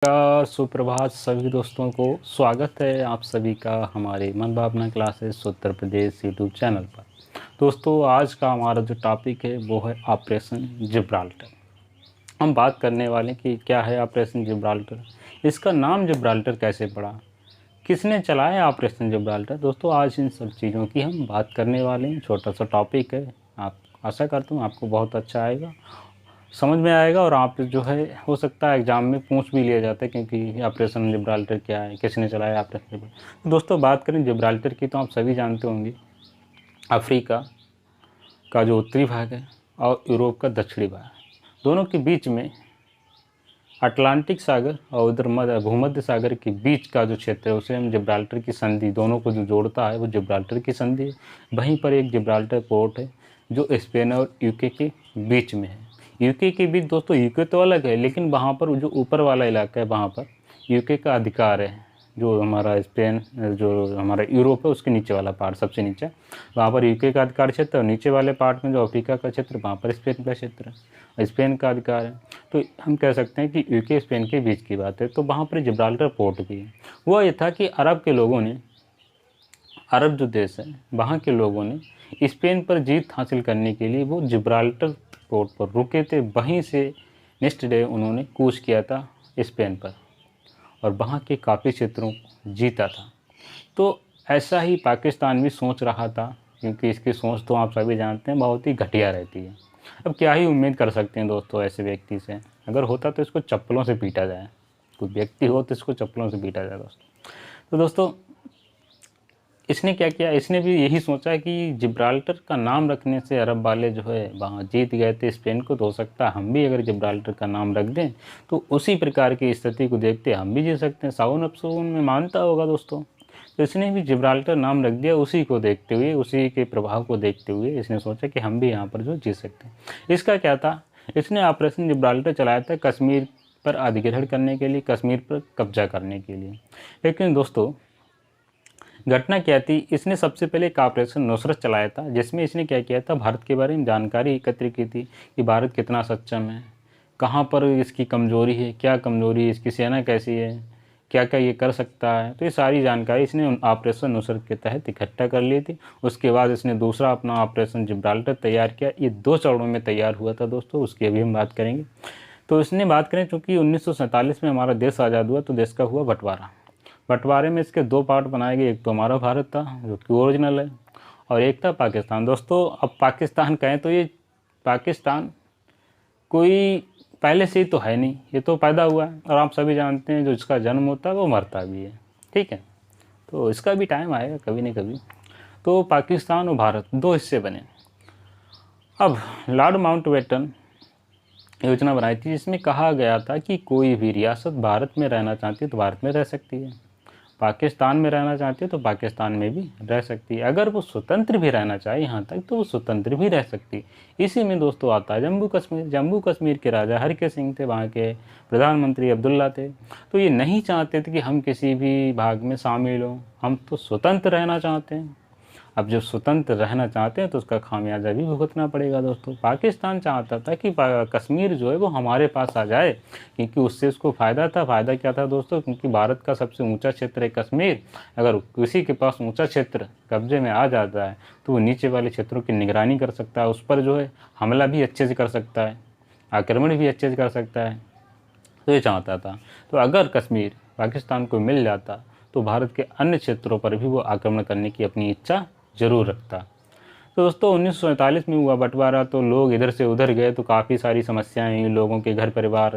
सुप्रभात सभी दोस्तों को। स्वागत है आप सभी का हमारे मन भावना classes Uttar Pradesh YouTube channel पर। दोस्तों, आज का हमारा जो टॉपिक है वो है ऑपरेशन जिब्राल्टर। हम बात करने वाले हैं कि क्या है ऑपरेशन जिब्राल्टर, इसका नाम जिब्राल्टर कैसे पड़ा, किसने चलाया ऑपरेशन जिब्राल्टर। दोस्तों, आज इन सब चीज़ों की हम बात करने वाले हैं। छोटा सा टॉपिक है, आप आशा करता हूँ आपको बहुत अच्छा आएगा, समझ में आएगा और आप जो है हो सकता है एग्ज़ाम में पूछ भी लिया जाता है क्योंकि ऑपरेशन जिब्राल्टर क्या है, किसने चलाया ऑपरेशन जिब्राल्टर। तो दोस्तों, बात करें जिब्राल्टर की तो आप सभी जानते होंगे, अफ्रीका का जो उत्तरी भाग है और यूरोप का दक्षिणी भाग, दोनों के बीच में अटलांटिक सागर और उधर भूमध्य सागर के बीच का जो क्षेत्र है उसे हम जिब्राल्टर की संधि, दोनों को जो जोड़ता है वो जिब्राल्टर की संधि है। वहीं पर एक जिब्राल्टर पोर्ट है जो स्पेन और यूके के बीच में है। यूके के बीच दोस्तों, यूके तो अलग है लेकिन वहाँ पर जो ऊपर वाला इलाका है वहाँ पर यूके का अधिकार है। जो हमारा स्पेन, जो हमारा यूरोप है उसके नीचे वाला पार्ट, सबसे नीचे, वहाँ पर यूके का अधिकार क्षेत्र और नीचे वाले पार्ट में जो अफ्रीका का क्षेत्र वहाँ पर स्पेन का क्षेत्र है, स्पेन का अधिकार है। तो हम कह सकते हैं कि यूके स्पेन के बीच की बात है। तो वहाँ पर जिब्राल्टर पोर्ट भी है। वो ये था कि अरब के लोगों ने, अरब जो देश है वहाँ के लोगों ने स्पेन पर जीत हासिल करने के लिए वो जिब्राल्टर पोर्ट पर रुके थे। वहीं से नेक्स्ट डे उन्होंने कूच किया था स्पेन पर और वहाँ के काफ़ी क्षेत्रों को जीता था। तो ऐसा ही पाकिस्तान भी सोच रहा था, क्योंकि इसकी सोच तो आप सभी जानते हैं बहुत ही घटिया रहती है। अब क्या ही उम्मीद कर सकते हैं दोस्तों ऐसे व्यक्ति से, अगर होता तो इसको चप्पलों से पीटा जाए, कोई व्यक्ति हो तो इसको चप्पलों से पीटा जाए दोस्तों। तो दोस्तों, इसने क्या किया, इसने भी यही सोचा कि जिब्राल्टर का नाम रखने से अरब वाले जो है वहाँ जीत गए थे स्पेन को, तो हो सकता है हम भी अगर जिब्राल्टर का नाम रख दें तो उसी प्रकार की स्थिति को देखते हम भी जीत सकते हैं। साउन अफसून में मानता होगा दोस्तों। तो इसने भी जिब्राल्टर नाम रख दिया, उसी को देखते हुए, उसी के प्रभाव को देखते हुए इसने सोचा कि हम भी यहाँ पर जो जीत सकते हैं। इसका क्या था, इसने ऑपरेशन जिब्राल्टर चलाया था कश्मीर पर अधिग्रहण करने के लिए, कश्मीर पर कब्जा करने के लिए। लेकिन दोस्तों, घटना क्या थी, इसने सबसे पहले एक ऑपरेशन नुसरत चलाया था जिसमें इसने क्या किया था, भारत के बारे में जानकारी एकत्र की थी कि भारत कितना सक्षम है, कहाँ पर इसकी कमजोरी है, क्या कमजोरी है, इसकी सेना कैसी है, क्या क्या ये कर सकता है। तो ये सारी जानकारी इसने ऑपरेशन नुसरत के तहत इकट्ठा कर ली थी। उसके बाद इसने दूसरा अपना ऑपरेशन जिब्राल्टर तैयार किया। ये 2 चरणों में तैयार हुआ था दोस्तों, उसकी अभी हम बात करेंगे। तो इसने बात करें, चूँकि 1947 में हमारा देश आज़ाद हुआ तो देश का हुआ बंटवारा। बंटवारे में इसके 2 पार्ट बनाए गए, एक तो हमारा भारत था जो कि ओरिजिनल है और एक था पाकिस्तान। दोस्तों, अब पाकिस्तान कहें तो ये पाकिस्तान कोई पहले से ही तो है नहीं, ये तो पैदा हुआ है और आप सभी जानते हैं जो इसका जन्म होता है वो मरता भी है, ठीक है। तो इसका भी टाइम आएगा कभी न कभी। तो पाकिस्तान और भारत 2 हिस्से बने। अब लॉर्ड माउंटबेटन योजना बनाई थी जिसमें कहा गया था कि कोई भी रियासत भारत में रहना चाहती है तो भारत में रह सकती है, पाकिस्तान में रहना चाहती है तो पाकिस्तान में भी रह सकती है, अगर वो स्वतंत्र भी रहना चाहे यहाँ तक तो वो स्वतंत्र भी रह सकती है। इसी में दोस्तों आता है जम्मू कश्मीर। जम्मू कश्मीर के राजा हरके सिंह थे, वहाँ के प्रधानमंत्री अब्दुल्ला थे। तो ये नहीं चाहते थे कि हम किसी भी भाग में शामिल हों, हम तो स्वतंत्र रहना चाहते हैं। अब जब स्वतंत्र रहना चाहते हैं तो उसका खामियाजा भी भुगतना पड़ेगा दोस्तों। पाकिस्तान चाहता था कि कश्मीर जो है वो हमारे पास आ जाए, क्योंकि उससे उसको फ़ायदा था। फ़ायदा क्या था दोस्तों, क्योंकि भारत का सबसे ऊंचा क्षेत्र है कश्मीर। अगर किसी के पास ऊंचा क्षेत्र कब्जे में आ जाता है तो वो नीचे वाले क्षेत्रों की निगरानी कर सकता है, उस पर जो है हमला भी अच्छे से कर सकता है, आक्रमण भी अच्छे से कर सकता है। तो ये चाहता था। तो अगर कश्मीर पाकिस्तान को मिल जाता तो भारत के अन्य क्षेत्रों पर भी वो आक्रमण करने की अपनी इच्छा जरूर रखता। तो दोस्तों, 1947 में हुआ बंटवारा, तो लोग इधर से उधर गए तो काफ़ी सारी समस्याएं हुई। लोगों के घर परिवार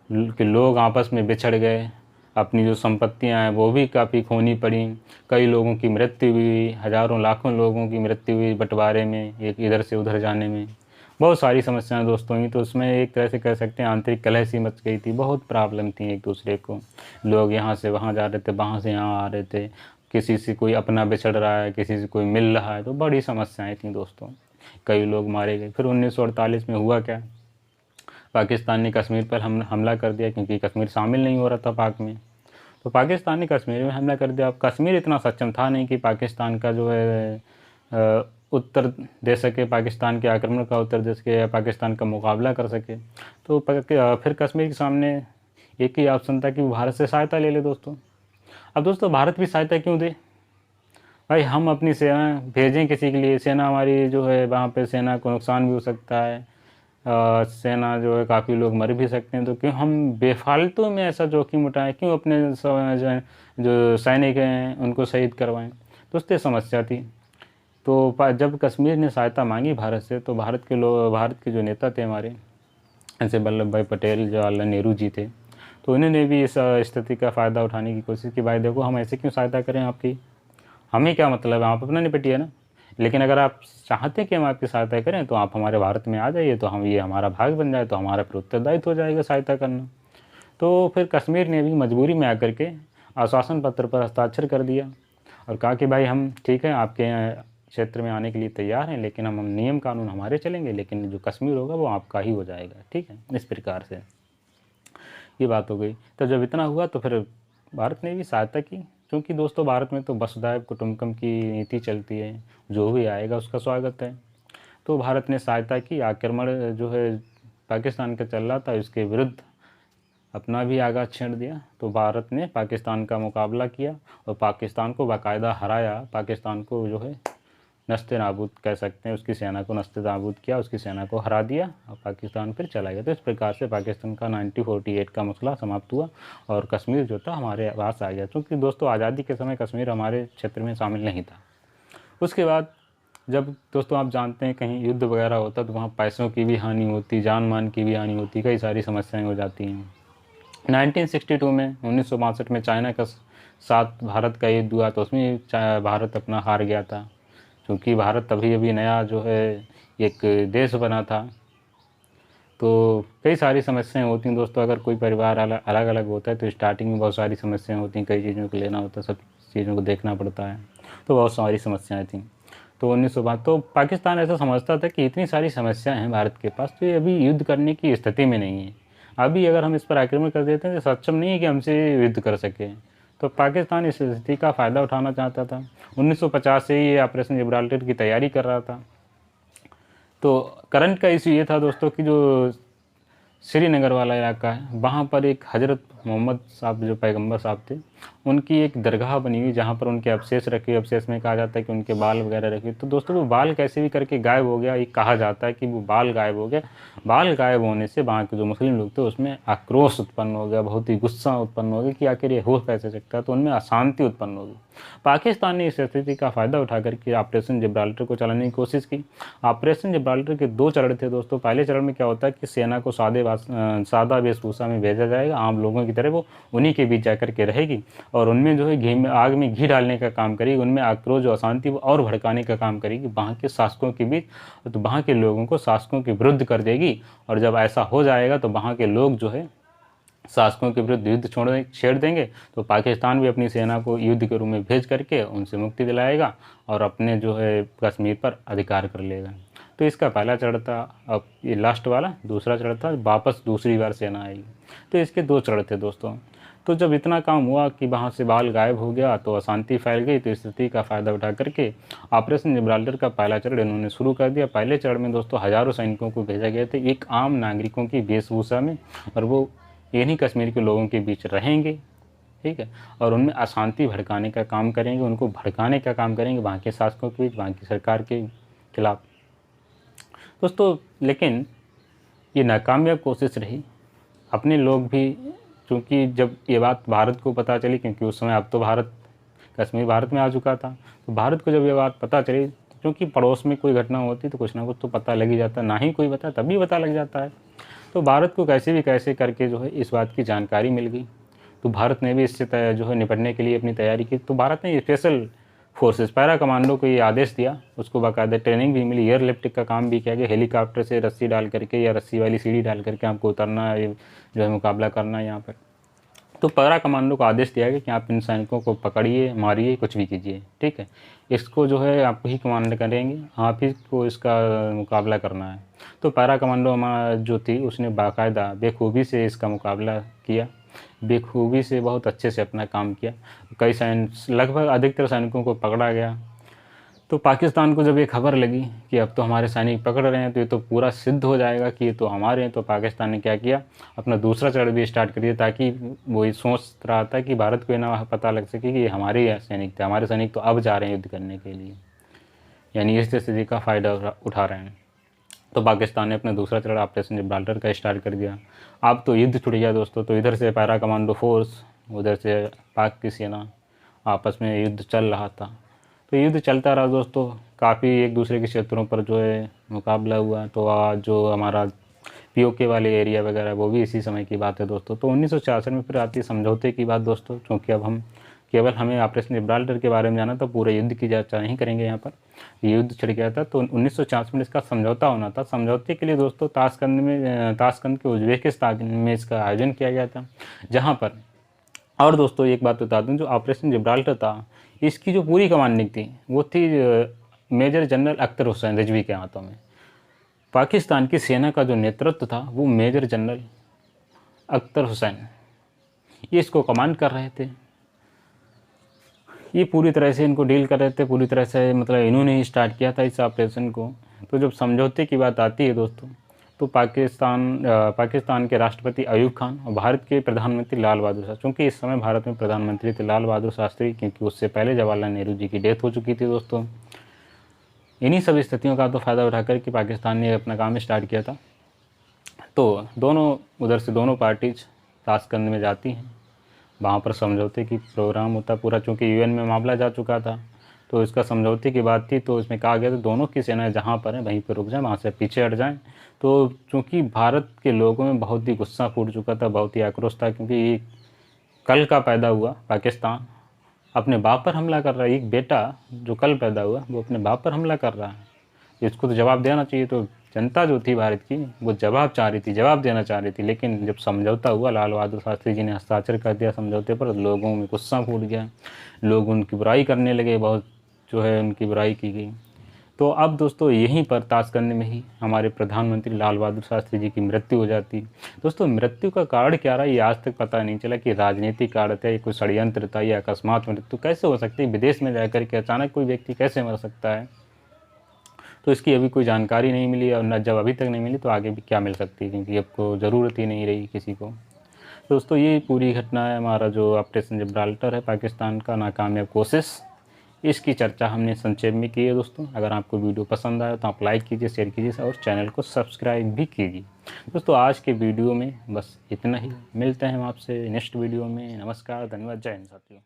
के लोग आपस में बिछड़ गए, अपनी जो संपत्तियां हैं वो भी काफ़ी खोनी पड़ी, कई लोगों की मृत्यु हुई, हज़ारों लाखों लोगों की मृत्यु हुई बंटवारे में, एक इधर से उधर जाने में। बहुत सारी समस्याएं दोस्तों हुई। तो उसमें एक तरह से कह सकते हैं आंतरिक कलह सी मच गई थी, बहुत प्रॉब्लम थी एक दूसरे को। लोग यहाँ से वहाँ जा रहे थे, वहाँ से यहाँ आ रहे थे, किसी से कोई अपना बिछड़ रहा है, किसी से कोई मिल रहा है, तो बड़ी समस्याएं थी दोस्तों। कई लोग मारे गए। फिर 1948 में हुआ क्या, पाकिस्तान ने कश्मीर पर हमला कर दिया, क्योंकि कश्मीर शामिल नहीं हो रहा था पाक में। तो पाकिस्तान ने कश्मीर में हमला कर दिया। अब कश्मीर इतना सक्षम था नहीं कि पाकिस्तान का जो है उत्तर दे सके, पाकिस्तान के आक्रमण का उत्तर दे सके या पाकिस्तान का मुकाबला कर सके। तो फिर कश्मीर के सामने एक ही ऑप्शन था कि वो भारत से सहायता ले ले दोस्तों। अब दोस्तों भारत भी सहायता क्यों दे भाई, हम अपनी सेना भेजें किसी के लिए, सेना हमारी जो है वहाँ पे सेना को नुकसान भी हो सकता है, सेना जो है काफ़ी लोग मर भी सकते हैं, तो क्यों हम बेफालतू में ऐसा जोखिम उठाएं, क्यों अपने जो सैनिक हैं उनको शहीद करवाएं। तो उससे समस्या थी। तो जब कश्मीर ने सहायता मांगी भारत से, तो भारत के जो नेता थे हमारे, जैसे वल्लभ भाई पटेल, जवाहरलाल नेहरू जी थे, तो उन्होंने भी इस स्थिति का फ़ायदा उठाने की कोशिश की। भाई देखो, हम ऐसे क्यों सहायता करें आपकी, हमें क्या मतलब है, आप अपना निपटिए ना। लेकिन अगर आप चाहते हैं कि हम आपकी सहायता करें तो आप हमारे भारत में आ जाइए, तो हम ये हमारा भाग बन जाए, तो हमारा फिर उत्तरदायित्व हो जाएगा सहायता करना। तो फिर कश्मीर ने भी मजबूरी में आकर के आश्वासन पत्र पर हस्ताक्षर कर दिया और कहा कि भाई हम ठीक है आपके क्षेत्र में आने के लिए तैयार हैं, लेकिन हम नियम कानून हमारे चलेंगे, लेकिन जो कश्मीर होगा वो आपका ही हो जाएगा। ठीक है, इस प्रकार से ये बात हो गई। तो जब इतना हुआ तो फिर भारत ने भी सहायता की, क्योंकि दोस्तों भारत में तो वसुधैव कुटुंबकम की नीति चलती है, जो भी आएगा उसका स्वागत है। तो भारत ने सहायता की। आक्रमण जो है पाकिस्तान का चल रहा था, उसके विरुद्ध अपना भी आगाज छेड़ दिया। तो भारत ने पाकिस्तान का मुकाबला किया और पाकिस्तान को बाकायदा हराया। पाकिस्तान को जो है नस्ते नाबूद कह सकते हैं, उसकी सेना को नस्ते नाबूद किया, उसकी सेना को हरा दिया और पाकिस्तान फिर चला गया। तो इस प्रकार से पाकिस्तान का 1948 का मसला समाप्त हुआ और कश्मीर जो था हमारे पास आ गया। क्योंकि दोस्तों आज़ादी के समय कश्मीर हमारे क्षेत्र में शामिल नहीं था। उसके बाद जब दोस्तों आप जानते हैं कहीं युद्ध वगैरह होता तो वहाँ पैसों की भी हानि होती, जान मान की भी हानि होती, कई सारी समस्याएँ हो जाती हैं। 1962 में 1962 में चाइना का साथ भारत का युद्ध हुआ, तो उसमें भारत अपना हार गया था, क्योंकि भारत तभी अभी नया जो है एक देश बना था। तो कई सारी समस्याएं होती हैं दोस्तों। अगर कोई परिवार अलग अलग होता है तो स्टार्टिंग में बहुत सारी समस्याएं होती हैं, कई चीज़ों को लेना होता है, सब चीज़ों को देखना पड़ता है, तो बहुत सारी समस्याएं थी। तो 1962 तो पाकिस्तान ऐसा समझता था कि इतनी सारी समस्याएं हैं भारत के पास, तो ये अभी युद्ध करने की स्थिति में नहीं है। अभी अगर हम इस पर आक्रमण कर देते हैं तो सक्षम नहीं है कि हमसे युद्ध कर सके। तो पाकिस्तान इस स्थिति का फ़ायदा उठाना चाहता था। 1950 से ही ये ऑपरेशन जिब्राल्टर की तैयारी कर रहा था। तो करंट का इशू ये था दोस्तों कि जो श्रीनगर वाला इलाका है, वहाँ पर एक हज़रत मोहम्मद साहब जो पैगंबर साहब थे, उनकी एक दरगाह बनी हुई, जहाँ पर उनके अवशेष रखे। अवशेष में कहा जाता है कि उनके बाल वगैरह रखे। तो दोस्तों वो बाल कैसे भी करके गायब हो गया, ये कहा जाता है कि वो बाल गायब हो गया। बाल गायब होने से वहाँ के जो मुस्लिम लोग थे उसमें आक्रोश उत्पन्न हो गया, बहुत ही गुस्सा उत्पन्न हो गया कि आखिर ये हो कैसे सकता है। तो उनमें अशांति उत्पन्न होगी। पाकिस्तान ने इस स्थिति का फ़ायदा उठा करके ऑपरेशन जिब्राल्टर को चलाने की कोशिश की। ऑपरेशन जिब्राल्टर के 2 चरण थे दोस्तों। पहले चरण में क्या होता है कि सेना को सादा वेशभूषा में भेजा जाएगा, आम लोगों की तरह वो उन्हीं के बीच जाकर के रहेगी और उनमें जो है आग में घी डालने का काम करेगी, उनमें आक्रोश और अशांति और भड़काने का काम करेगी वहाँ के शासकों के बीच। तो वहाँ के लोगों को शासकों के विरुद्ध कर देगी और जब ऐसा हो जाएगा तो वहाँ के लोग जो है शासकों के विरुद्ध युद्ध छेड़ देंगे। तो पाकिस्तान भी अपनी सेना को युद्ध के रूप में भेज करके उनसे मुक्ति दिलाएगा और अपने जो है कश्मीर पर अधिकार कर लेगा। तो इसका पहला चरण था। अब ये लास्ट वाला दूसरा चरण था, वापस दूसरी बार सेना आएगी। तो इसके 2 चरण थे दोस्तों। तो जब इतना काम हुआ कि वहाँ से बाल गायब हो गया तो अशांति फैल गई, तो स्थिति का फ़ायदा उठा करके ऑपरेशन जिब्राल्टर का पहला चरण इन्होंने शुरू कर दिया। पहले चरण में दोस्तों हज़ारों सैनिकों को भेजा गया था, एक आम नागरिकों की वेशभूषा में, और वो इन्हीं कश्मीर के लोगों के बीच रहेंगे। ठीक है, और उनमें अशांति भड़काने का काम करेंगे, उनको भड़काने का काम करेंगे वहाँ के शासकों के बीच, वहाँ की सरकार के खिलाफ दोस्तों। लेकिन ये नाकामयाब कोशिश रही। अपने लोग भी, क्योंकि जब ये बात भारत को पता चली, क्योंकि उस समय अब तो कश्मीर भारत में आ चुका था, तो भारत को जब ये बात पता चली, क्योंकि पड़ोस में कोई घटना होती तो कुछ ना कुछ तो पता लग ही जाता, ना ही कोई बता तब भी पता लग जाता है। तो भारत को कैसे करके जो है इस बात की जानकारी मिल गई। तो भारत ने भी इससे जो है निपटने के लिए अपनी तैयारी की। तो भारत ने स्पेशल फोर्सेस पैरा कमांडो को ये आदेश दिया, उसको बाकायदा ट्रेनिंग भी मिली, एयरलिफ्ट का काम भी किया गया, हेलीकॉप्टर से रस्सी डाल करके या रस्सी वाली सीढ़ी डाल करके आपको उतरना है, जो है मुकाबला करना है यहाँ पर। तो पैरा कमांडो को आदेश दिया गया कि आप इन सैनिकों को पकड़िए, मारिए, कुछ भी कीजिए। ठीक है, इसको जो है आप ही कमांड करेंगे, आप ही को इसका मुकाबला करना है। तो पैरा कमांडो हमारा जो थी उसने बाकायदा बेखूबी से इसका मुकाबला किया, बेखूबी से बहुत अच्छे से अपना काम किया। लगभग अधिकतर सैनिकों को पकड़ा गया। तो पाकिस्तान को जब ये खबर लगी कि अब तो हमारे सैनिक पकड़ रहे हैं तो ये तो पूरा सिद्ध हो जाएगा कि ये तो हमारे हैं, तो पाकिस्तान ने क्या किया, अपना दूसरा चढ़ भी स्टार्ट कर दिया, ताकि वो ये सोच रहा था कि भारत को ये ना पता लग सके कि ये हमारे ही सैनिक थे, हमारे सैनिक तो अब जा रहे हैं युद्ध करने के लिए, यानी इस स्थिति का फ़ायदा उठा रहे हैं। तो पाकिस्तान ने अपना दूसरा चढ़ ऑपरेशन जिब्राल्टर का स्टार्ट कर दिया। अब तो युद्ध छुट गया दोस्तों। तो इधर से पैरा कमांडो फोर्स, उधर से पाक की सेना, आपस में युद्ध चल रहा था। तो युद्ध चलता रहा दोस्तों, काफ़ी एक दूसरे के क्षेत्रों पर जो है मुकाबला हुआ। तो आज जो हमारा पीओके वाले एरिया वगैरह वो भी इसी समय की बात है दोस्तों। तो 1966 में फिर आती है समझौते की बात दोस्तों, क्योंकि अब हम केवल हमें ऑपरेशन जिब्राल्टर के बारे में जाना था, पूरे युद्ध की चर्चा नहीं करेंगे यहाँ पर। युद्ध छिड़ गया था तो 1966 में इसका समझौता होना था। समझौते के लिए दोस्तों ताशकंद के उज्बेकिस्तान में इसका आयोजन किया गया था, जहाँ पर, और दोस्तों एक बात बता दूं, जो ऑपरेशन जिब्राल्टर था इसकी जो पूरी कमांडिंग थी वो थी मेजर जनरल अख्तर हुसैन रिजवी के हाथों में। पाकिस्तान की सेना का जो नेतृत्व था वो मेजर जनरल अख्तर हुसैन ये इसको कमांड कर रहे थे। ये पूरी तरह से इनको डील कर रहे थे, पूरी तरह से मतलब इन्होंने ही स्टार्ट किया था इस ऑपरेशन को। तो जब समझौते की बात आती है दोस्तों, तो पाकिस्तान के राष्ट्रपति अयूब खान और भारत के प्रधानमंत्री लाल बहादुर शास्त्री, क्योंकि इस समय भारत में प्रधानमंत्री थे लाल बहादुर शास्त्री, क्योंकि उससे पहले जवाहरलाल नेहरू जी की डेथ हो चुकी थी दोस्तों। इन्हीं सब स्थितियों का तो फ़ायदा उठाकर कि पाकिस्तान ने अपना काम स्टार्ट किया था। तो दोनों उधर से दोनों पार्टीज ताशकंद में जाती हैं, वहाँ पर समझौते की प्रोग्राम होता पूरा, चूँकि यूएन में मामला जा चुका था। तो इसका समझौते की बात थी, तो इसमें कहा गया था दोनों की सेनाएं जहाँ पर हैं वहीं पर रुक जाएं, वहाँ से पीछे हट जाएं। तो चूँकि भारत के लोगों में बहुत ही गुस्सा फूट चुका था, बहुत ही आक्रोश था, क्योंकि कल का पैदा हुआ पाकिस्तान अपने बाप पर हमला कर रहा है। एक बेटा जो कल पैदा हुआ वो अपने बाप पर हमला कर रहा है, इसको तो जवाब देना चाहिए। तो जनता जो थी भारत की वो जवाब चाह रही थी, जवाब देना चाह रही थी। लेकिन जब समझौता हुआ, लाल बहादुर शास्त्री जी ने हस्ताक्षर कर दिया समझौते पर, लोगों में गुस्सा फूट गया, लोग उनकी बुराई करने लगे, बहुत जो है उनकी बुराई की गई। तो अब दोस्तों यहीं पर ताशकंद में ही हमारे प्रधानमंत्री लाल बहादुर शास्त्री जी की मृत्यु हो जाती। दोस्तों मृत्यु का कारण क्या रहा ये आज तक पता नहीं चला, कि राजनीतिक कारण था या कोई षड्यंत्र था या अकस्मात मृत्यु कैसे हो सकती है, विदेश में जाकर के अचानक कोई व्यक्ति कैसे मर सकता है। तो इसकी अभी कोई जानकारी नहीं मिली, और न जब अभी तक नहीं मिली तो आगे भी क्या मिल सकती है, क्योंकि अब को ज़रूरत ही नहीं रही किसी को। तो दोस्तों ये पूरी घटना है, हमारा जो ऑपरेशन जिब्राल्टर है पाकिस्तान का नाकामयाब कोशिश, इसकी चर्चा हमने संक्षेप में की है दोस्तों। अगर आपको वीडियो पसंद आया तो आप लाइक कीजिए, शेयर कीजिए और चैनल को सब्सक्राइब भी कीजिए। दोस्तों आज के वीडियो में बस इतना ही, मिलते हैं हम आपसे नेक्स्ट वीडियो में। नमस्कार, धन्यवाद, जय हिंद साथियों।